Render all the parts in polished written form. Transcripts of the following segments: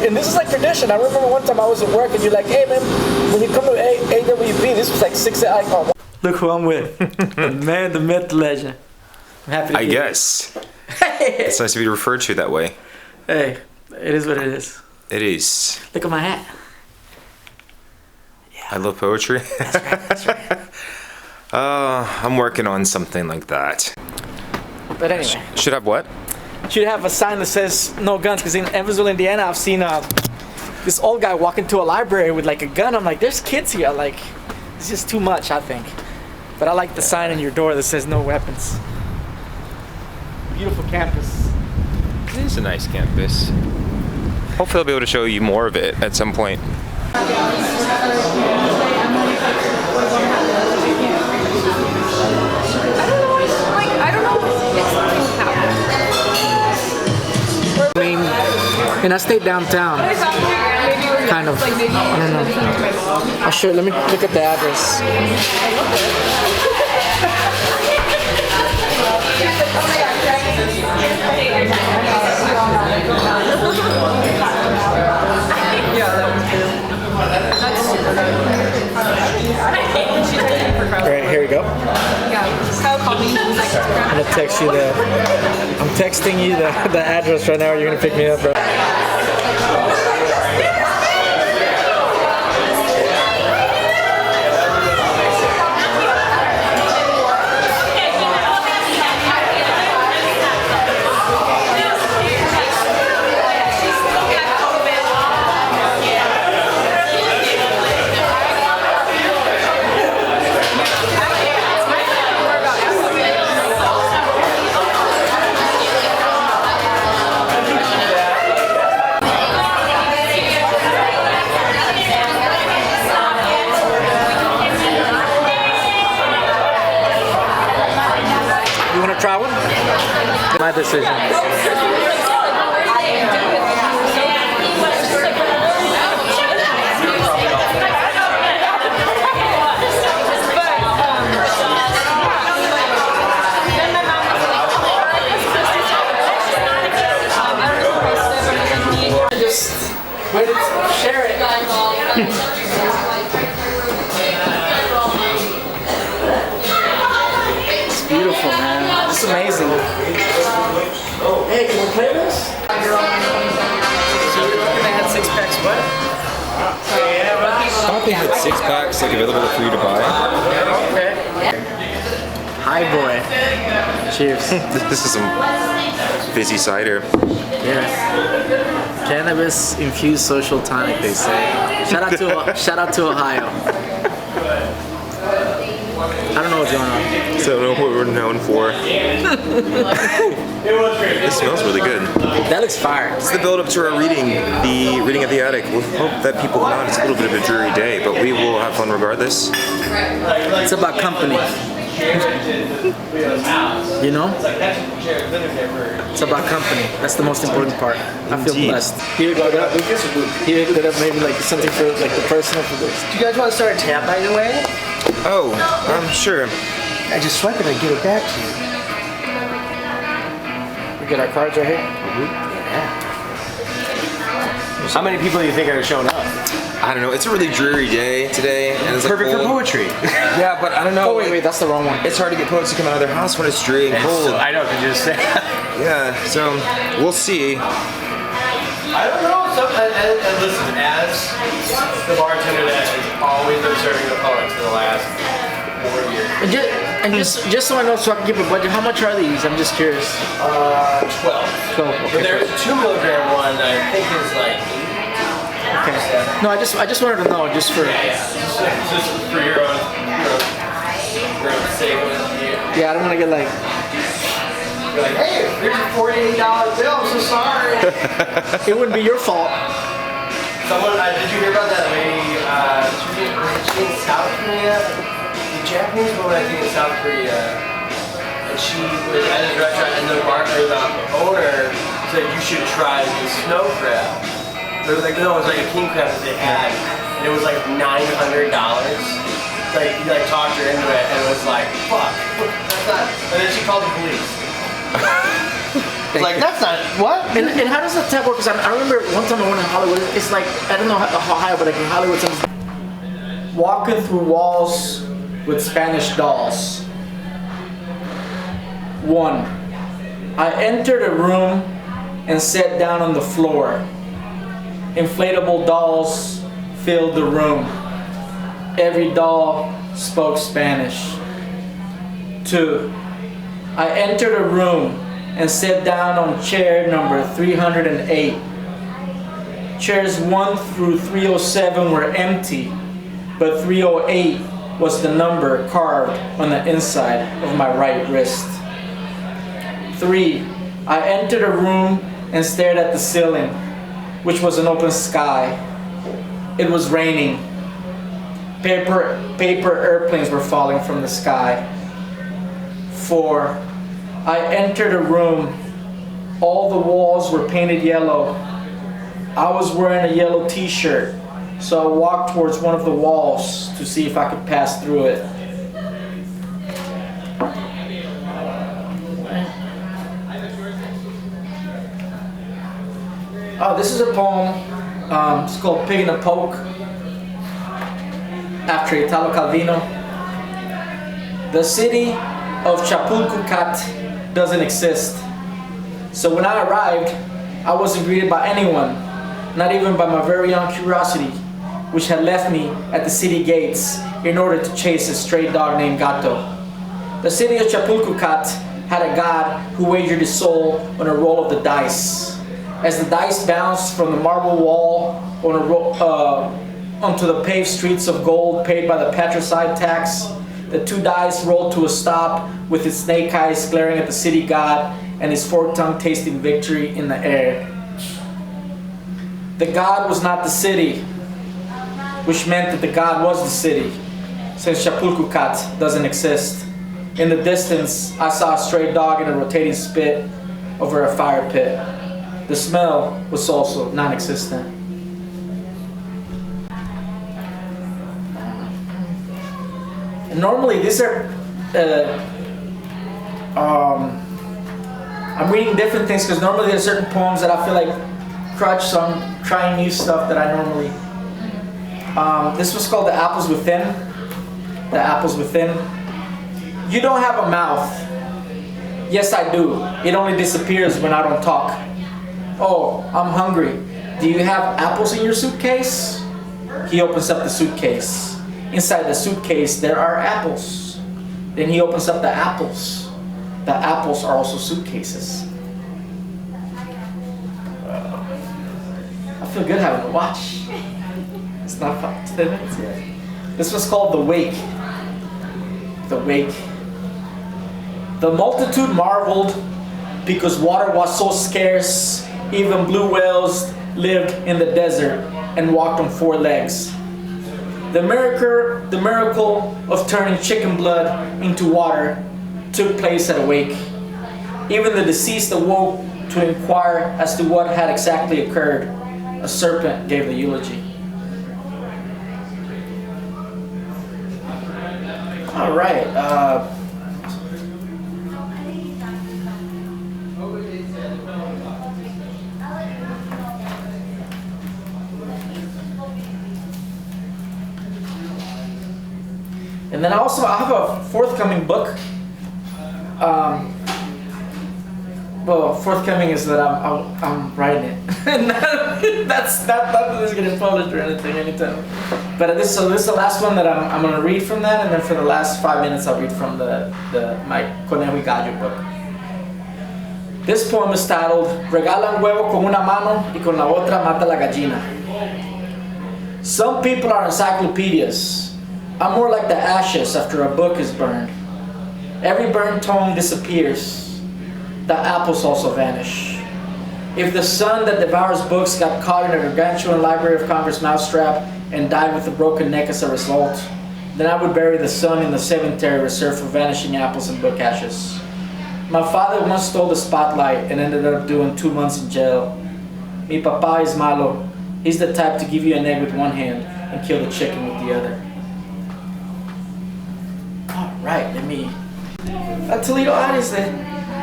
and this is like tradition. I remember one time I was at work and you're like, hey man, when you come to AWB, this was like 6 like, oh. Look who I'm with. The man, the myth, the legend. I'm happy to be here. It's nice to be referred to that way. Hey, it is what it is. It is. Look at my hat. Yeah. I love poetry. That's right. I'm working on something like that. But anyway. Should have what? Should have a sign that says no guns, because in Evansville, Indiana, I've seen this old guy walk into a library with like a gun. I'm like, there's kids here. Like, it's just too much, I think. But I like the sign on your door that says no weapons. Beautiful campus. It is a nice campus. Hopefully I'll be able to show you more of it at some point. I mean, and I stayed downtown. Kind of. I don't know. I'll show you. Let me look at the address. Alright, here we go. I'm gonna text you I'm texting you the address right now. You're gonna pick me up, bro. Try one? My decision. Just wait to share it. It's beautiful, man. It's amazing. Hey, can we play this? So you're looking to add 6 packs what? I don't think it's 6 packs like available for you to buy. Okay. Hi boy. Cheers. This is some fizzy cider. Yeah. Cannabis infused social tonic, they say. Shout out to Ohio. I don't know what's going on. So I don't know what we're known for. This smells really good. That looks fire. It's the build up to our reading at the attic. We'll hope that people come out. It's a little bit of a dreary day, but we will have fun regardless. It's about company. You know? It's about company. That's the most important part. I feel blessed. He hooked it up. He hooked it up maybe like something for like the personal for this. Do you guys want to start a tab, by the way? Oh, sure. I just swipe it, I get it back to you. We get our cards right here. Yeah. How many people do you think are showing up? I don't know. It's a really dreary day today, and it's Perfect like for poetry. Yeah, but I don't know. Oh wait, that's the wrong one. It's hard to get poets to come out of their house when it's dreary and cold. I know, could you just say? Yeah, so we'll see. I don't know. And listen, as the bartender that has always been serving the poets for the last 4 years. And just so I know, so I can give a budget. How much are these? I'm just curious. 12. 12. But Okay. there's a 2 milligram one that I think is like 8. Okay. No, I just wanted to know, just for. Just for your own sake. Yeah, I don't want to get like. You're like, hey, here's a $48 bill. I'm so sorry. It wouldn't be your fault. Someone, did you hear about that lady? She was in South Korea. The Japanese woman, I think, in South Korea. And she was at a restaurant, and the owner said you should try the snow crab. It was like, no, it was like a king crab that they had, and it was like $900. Like, he like talked her into it, and it was like, fuck, that's not. And then she called the police. It's like, that's not, what? And how does the tap work? Because I remember one time I went in Hollywood. It's like, I don't know how high, but like in Hollywood, walking through walls with Spanish dolls. 1. I entered a room and sat down on the floor. Inflatable dolls filled the room. Every doll spoke Spanish. 2. I entered a room and sat down on chair number 308. Chairs 1 through 307 were empty, but 308 was the number carved on the inside of my right wrist. 3. I entered a room and stared at the ceiling, which was an open sky. It was raining. Paper airplanes were falling from the sky. 4. I entered a room. All the walls were painted yellow. I was wearing a yellow t-shirt, so I walked towards one of the walls to see if I could pass through it. Oh, this is a poem. It's called Pig in a Poke, after Italo Calvino. The city of Chapultepec doesn't exist. So when I arrived, I wasn't greeted by anyone, not even by my very own curiosity, which had left me at the city gates in order to chase a stray dog named Gato. The city of Chapultepec had a god who wagered his soul on a roll of the dice. As the dice bounced from the marble wall onto the paved streets of gold paid by the patricide tax, the 2 dice rolled to a stop with his snake eyes glaring at the city god and his forked tongue tasting victory in the air. The god was not the city, which meant that the god was the city, since Chapultepec doesn't exist. In the distance, I saw a stray dog in a rotating spit over a fire pit. The smell was also non-existent. And normally these are, I'm reading different things because normally there's certain poems that I feel like crutch, so I'm trying new stuff that I normally. This was called The Apples Within. The Apples Within. You don't have a mouth. Yes, I do. It only disappears when I don't talk. Oh, I'm hungry. Do you have apples in your suitcase? He opens up the suitcase. Inside the suitcase, there are apples. Then he opens up the apples. The apples are also suitcases. I feel good having a watch. It's not 10 minutes yet. This was called The Wake. The Wake. The multitude marveled because water was so scarce. Even blue whales lived in the desert and walked on 4 legs. The miracle of turning chicken blood into water took place at a wake. Even the deceased awoke to inquire as to what had exactly occurred. A serpent gave the eulogy. All right. And then I have a forthcoming book. Well, forthcoming is that I'm writing it. That's not that it's getting published or anything anytime. But this is the last one that I'm gonna read from that, and then for the last 5 minutes I'll read from my Conejo y Gallo book. This poem is titled "Regala un huevo con una mano y con la otra mata la gallina." Some people are encyclopedias. I'm more like the ashes after a book is burned. Every burned tome disappears. The apples also vanish. If the sun that devours books got caught in a gargantuan Library of Congress mousetrap and died with a broken neck as a result, then I would bury the sun in the cemetery reserved for vanishing apples and book ashes. My father once stole the spotlight and ended up doing 2 months in jail. Mi papá is malo. He's the type to give you an egg with one hand and kill the chicken with the other. All right, let me. Toledo, how is it?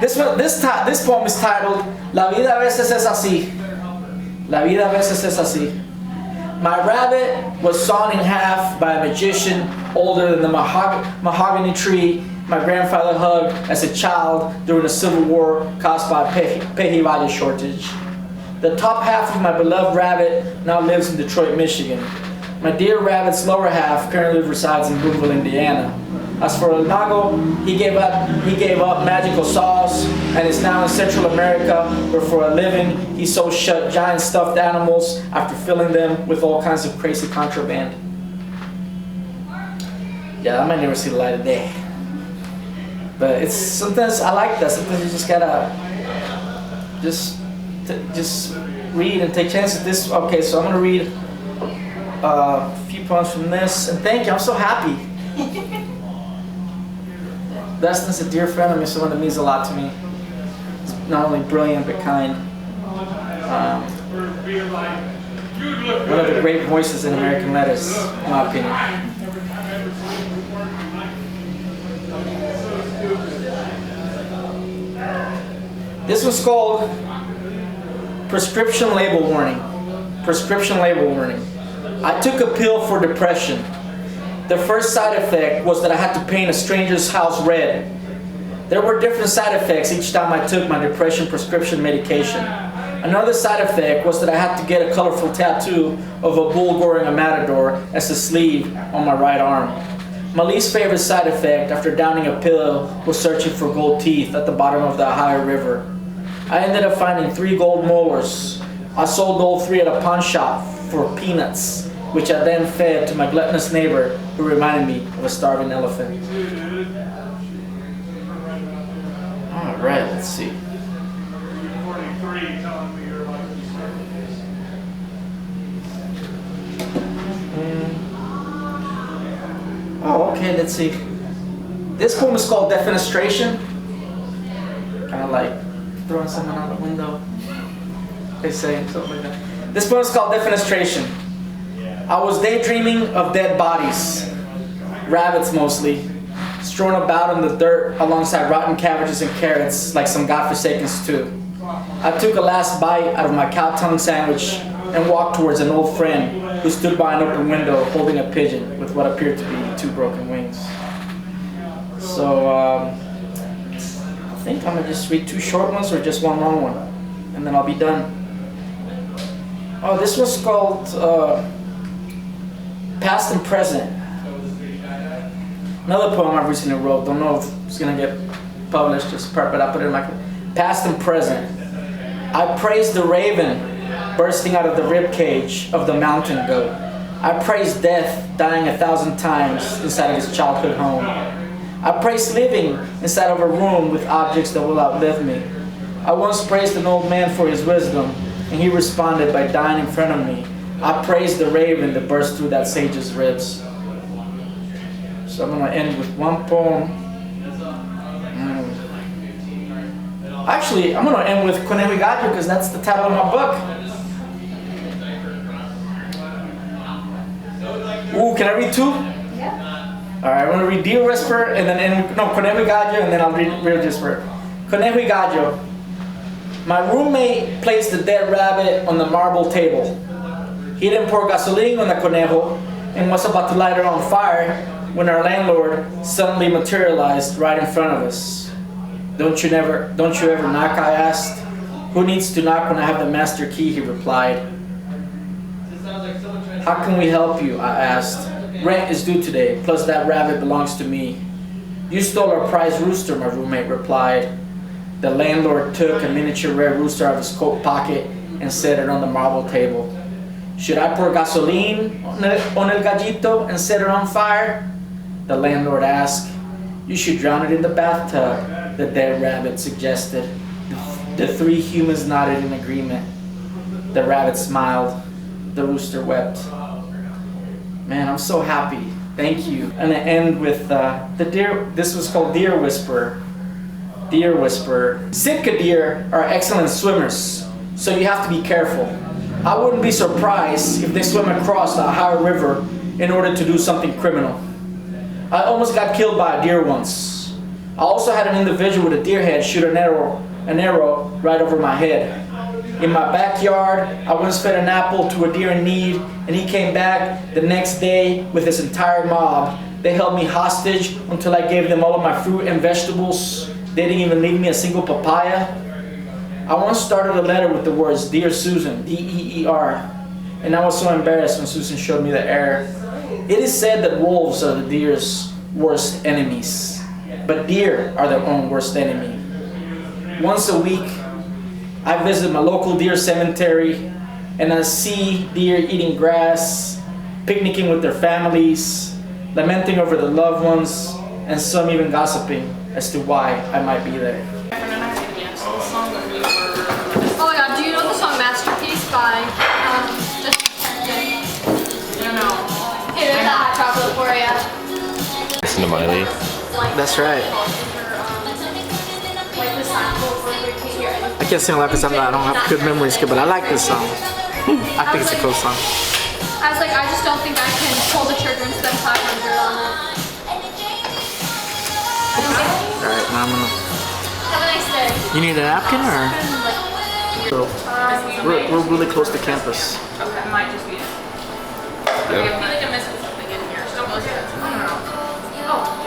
This poem is titled La vida a veces es así. La vida a veces es así. My rabbit was sawn in half by a magician older than the mahogany tree my grandfather hugged as a child during the Civil War caused by a pejivalle shortage. The top half of my beloved rabbit now lives in Detroit, Michigan. My dear rabbit's lower half currently resides in Boonville, Indiana. As for El Mago, he gave up magical saws and is now in Central America, where for a living he sews shut giant stuffed animals after filling them with all kinds of crazy contraband. Yeah, that might never see the light of day. But it's sometimes I like that. Sometimes you just gotta just read and take chances. This okay, so I'm gonna read a few poems from this, and thank you. I'm so happy. Dustin's a dear friend of me, someone that means a lot to me. He's not only brilliant but kind. One of the great voices in American letters, in my opinion. This was called Prescription Label Warning. Prescription Label Warning. I took a pill for depression. The first side effect was that I had to paint a stranger's house red. There were different side effects each time I took my depression prescription medication. Another side effect was that I had to get a colorful tattoo of a bull goring a matador as a sleeve on my right arm. My least favorite side effect after downing a pill was searching for gold teeth at the bottom of the Ohio River. I ended up finding 3 gold molars. I sold all 3 at a pawn shop for peanuts, which I then fed to my gluttonous neighbor who reminded me of a starving elephant. Alright, let's see. Oh, okay, let's see. This poem is called Defenestration. Kind of like throwing someone out the window. They say something like that. This poem is called Defenestration. I was daydreaming of dead bodies, rabbits mostly, strewn about in the dirt alongside rotten cabbages and carrots like some godforsaken stew. I took a last bite out of my cow tongue sandwich and walked towards an old friend who stood by an open window holding a pigeon with what appeared to be 2 broken wings. So I think I'm gonna just read 2 short ones or just 1 long one, and then I'll be done. Oh, this was called Past and Present. Another poem I recently wrote. Don't know if it's gonna get published, just but I put it in my Past and Present. I praise the raven bursting out of the rib cage of the mountain goat. I praise death dying 1,000 times inside of his childhood home. I praise living inside of a room with objects that will outlive me. I once praised an old man for his wisdom, and he responded by dying in front of me. I praise the raven that burst through that sage's ribs. So I'm going to end with 1 poem. Actually, I'm going to end with Conejo y Gallo because that's the title of my book. Ooh, can I read 2? Yeah. Alright, I'm going to read Deer Whisper and then end with, no, Conejo y Gallo, and then I'll read Real Whisper. Conejo y Gallo. My roommate placed the dead rabbit on the marble table. He then poured gasoline on the conejo and was about to light it on fire when our landlord suddenly materialized right in front of us. Don't you ever knock, I asked. Who needs to knock when I have the master key, he replied. How can we help you, I asked. Rent is due today, plus that rabbit belongs to me. You stole our prize rooster, my roommate replied. The landlord took a miniature red rooster out of his coat pocket and set it on the marble table. Should I pour gasoline on el gallito and set it on fire? The landlord asked. You should drown it in the bathtub, the dead rabbit suggested. The 3 humans nodded in agreement. The rabbit smiled. The rooster wept. Man, I'm so happy. Thank you. And I end with the deer. This was called Deer Whisperer. Deer Whisperer. Sitka deer are excellent swimmers, so you have to be careful. I wouldn't be surprised if they swim across the Ohio River in order to do something criminal. I almost got killed by a deer once. I also had an individual with a deer head shoot an arrow right over my head. In my backyard, I once fed an apple to a deer in need, and he came back the next day with his entire mob. They held me hostage until I gave them all of my fruit and vegetables. They didn't even leave me a single papaya. I once started a letter with the words, "Dear Susan," D-E-E-R, and I was so embarrassed when Susan showed me the error. It is said that wolves are the deer's worst enemies, but deer are their own worst enemy. Once a week, I visit my local deer cemetery, and I see deer eating grass, picnicking with their families, lamenting over their loved ones, and some even gossiping as to why I might be there. Oh my god, do you know the song Masterpiece by No. Hey, there's that hot chocolate for you. Listen to Miley. That's right. I can't sing a lot because I don't have good memory skill, but I like this song. I think it's a cool song. I was like, I just don't think I can pull the trigger and spend 500 on it. Alright, now I'm gonna... Have a nice day. You need a napkin or? So, we're really close to campus. Okay, might just be it. I feel like I'm missing something in here. So don't look at it. I don't know. Oh, yeah.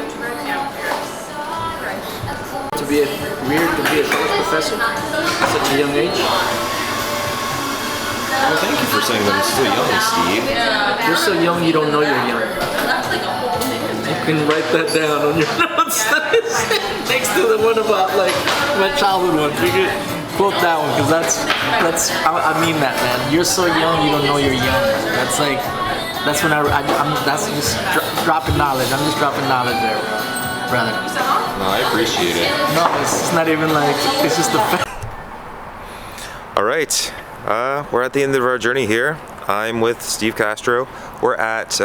To be weird to be a college professor at such a young age. Well, thank you for saying that I'm still young, Steve. You're so young you don't know you're young. That's like a whole thing. You can write that down on your notes next to the one about like my childhood one. You could quote that one because I mean that, man. You're so young you don't know you're young. That's when I'm that's just dropping knowledge. I'm just dropping knowledge there, brother. No, I appreciate it. No, it's not even like it's just the fact. All right, we're at the end of our journey here. I'm with Steve Castro. We're at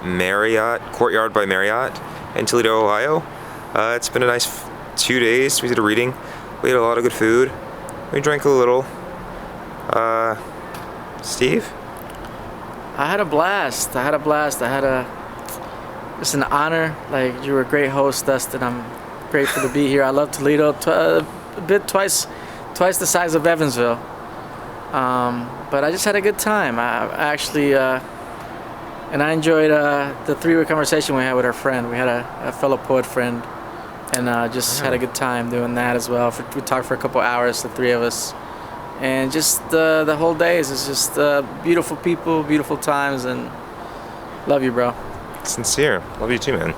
Marriott, Courtyard by Marriott in Toledo, Ohio. It's been a nice 2 days. We did a reading. We had a lot of good food. We drank a little. Steve? I had a blast. It's an honor. Like, you were a great host, Dustin. I'm grateful to be here. I love Toledo. Twice the size of Evansville. But I just had a good time. I actually, and I enjoyed the 3-way conversation we had with our friend. We had a fellow poet friend, and just had a good time doing that as well. We talked for a couple hours, the 3 of us, and just the whole day is just beautiful people, beautiful times, and love you, bro. Sincere. Love you too, man.